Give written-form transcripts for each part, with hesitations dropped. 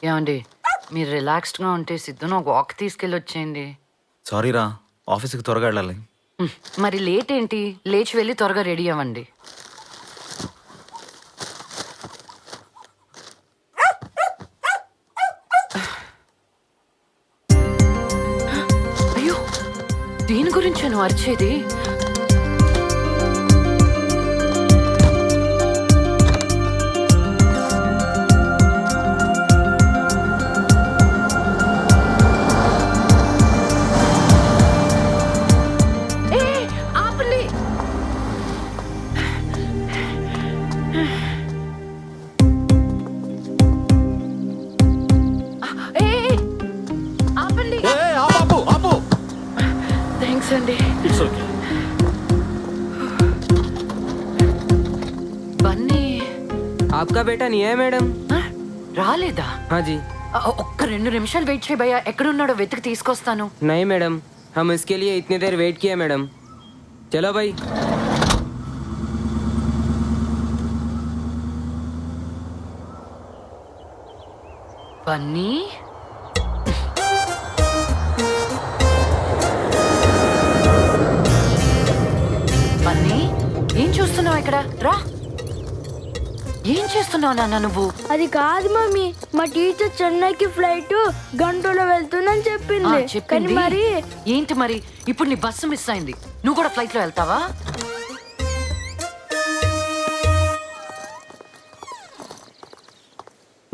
ఏమండి మీరు రిలాక్స్డ్గా ఉంటే సిద్ధును ఒక వాక్ తీసుకెళ్ళి వచ్చేయండి. సారీ రా, ఆఫీస్కి త్వరగా వెళ్ళాలి. మరి లేట్ ఏంటి? లేచి వెళ్ళి త్వరగా రెడీ అవ్వండి. అయ్యో, దీని గురించి నువ్వు అరిచేది? థ్యాంక్స్ అండి. బన్నీ आपका बेटा नहीं है मैडम? రాలేదా? हाँ जी. ఒక్క 2 నిమిషాలు వెయిట్ చేయి భయ్యా, ఎక్కడున్నాడో వెతికి తీసుకొస్తాను. नहीं मैडम, हम इसके लिए इतनी देर वेट किया मैडम. चलो भाई. బన్నీ బన్నీ, ఏం చూస్తున్నావు ఇక్కడ? రా. ఏం చేస్తున్నావు నాన్న నువ్వు? అది కాదు మమ్మీ, మా టీచర్ చెన్నైకి ఫ్లైట్ గంటలో వెళ్తుందని చెప్పింది. కానీ చెప్పింది మరి ఏంటి? మరి ఇప్పుడు నీ బస్సు మిస్ అయింది, నువ్వు కూడా ఫ్లైట్ లో వెళ్తావా?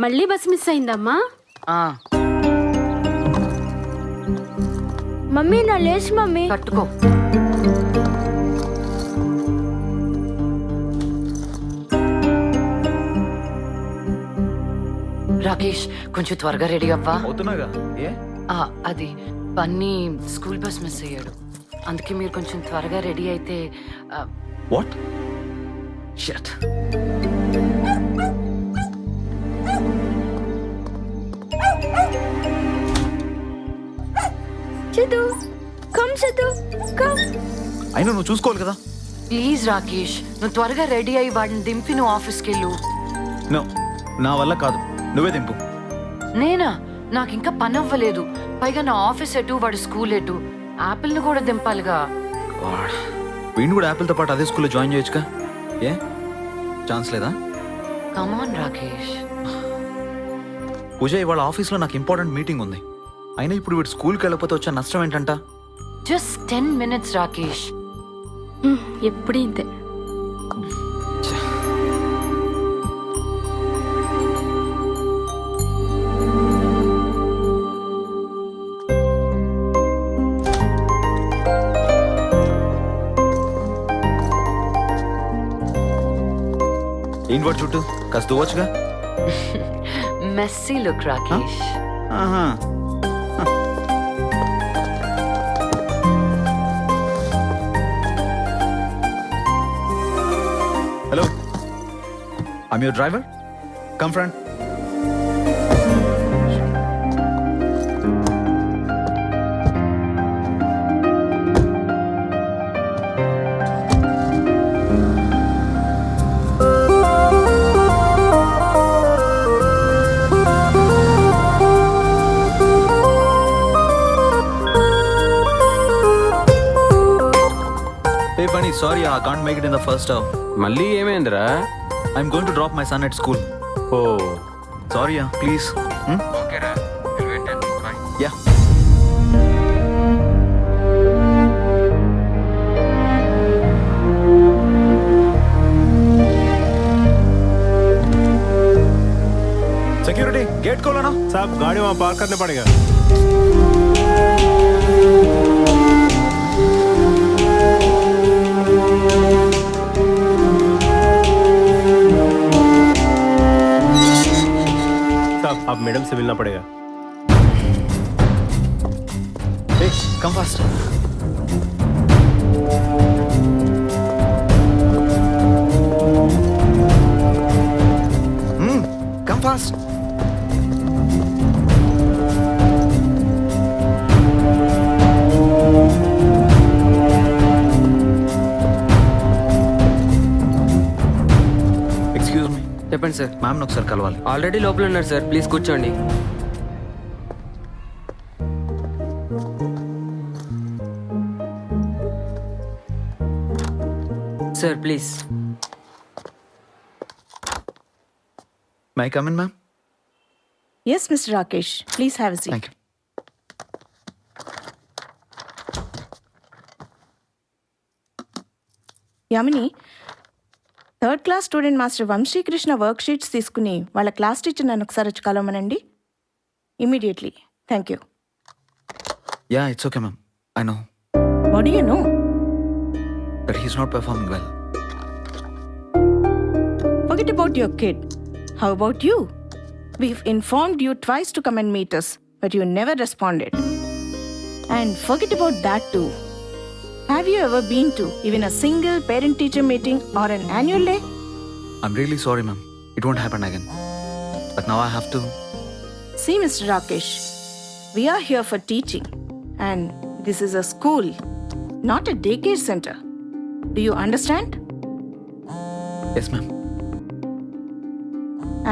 మళ్ళీ బస్ మిస్ అయిందమ్మా? ఆ, మమ్మీ నా లేచి మమ్మీ. కట్టుకో. రాకేష్, కొంచెం త్వరగా రెడీ అవ్వా. అవుతున్నాగా. ఏ అది బన్నీ స్కూల్ బస్ మిస్ అయ్యాడు, అందుకే మీరు కొంచెం త్వరగా రెడీ అయితే. What shut. Siddhu, come Siddhu, come. అయినా నువ్వు చూసుకోవాలి కదా. ప్లీజ్ రాకేష్, నువ్వు త్వరగా రెడీ అయ్యి వాడిని దింపి నువ్వు ఆఫీస్కి వెళ్ళు. నో, నా వల్ల కాదు, నువ్వే దింపు. నేనా? నాకు ఇంకా పని అవ్వలేదు, పైగా నా ఆఫీస్ ఎటు, వాడి స్కూల్ ఎటు, యాపిల్ని కూడా దింపాలిగా. గాడ్, వీడిని కూడా యాపిల్తో పాటు అదే స్కూల్లో జాయిన్ చేయొచ్చుగా. ఏ ఛాన్స్ లేదా? కమాన్ రాకేష్. పూజ, ఇవాళ ఆఫీస్లో నాకు ఇంపార్టెంట్ మీటింగ్ ఉంది. అయినా ఇప్పుడు వీడు స్కూల్కి వెళ్ళకపోతే వచ్చే నష్టం ఏంటంట? Just 10 minutes Rakesh. ఎప్పుడు ఇంతే. ఏంటి వాడు చుట్టూ కాస్త దువ్వచ్చుగా. Messy look Rakesh. ఆహా. Hello, I'm your driver. Come friend. Hey Bunny, sorry, I can't make it in the first hour. మళ్ళీ ఏమైందిరా? I'm going to drop my son at school. Oh, Sorry, please. Okay రా. Bye. Yeah. Security, gate खोलो ना. साहब गाड़ी वहाँ park करने पड़ेगा. साहब अब मैडम से मिलना पड़ेगा. Hey, come fast. Come fast. చెప్పండి సార్. మ్యామ్ని ఒకసారి కలవాలి. ఆల్రెడీ లోపల ఉన్నారు సార్, ప్లీజ్ కూర్చోండి. Sir please. May come in ma'am? Yes, Mr. Rakesh. Please have a seat. Thank you. Yamini, third class student master Vamshikrishna work sheets తీసుకుని వాళ్ళ క్లాస్ టీచర్ నన్ను ఒకసారి వచ్చి కలవమనండి. Immediately. Thank you. Yeah, it's okay ma'am. I know what do you know? That he's not performing well. Forget about your kid. How about you? We've informed you twice to come and meet us, but you never responded. And forget about that too. Have you ever been to even a single parent-teacher meeting or an annual day? I'm really sorry ma'am. It won't happen again. But now I have to. See, Mr. Rakesh, we are here for teaching, and this is a school, not a daycare center. Do you understand? Yes ma'am.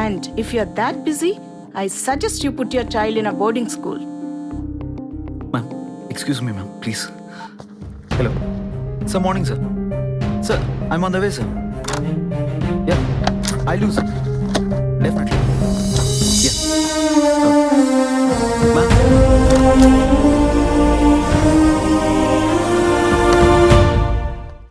And if you're that busy, I suggest you put your child in a boarding school. Ma'am, excuse me ma'am, please. Hello sir, morning sir. Sir, I'm on the way sir. Yeah, I do sir.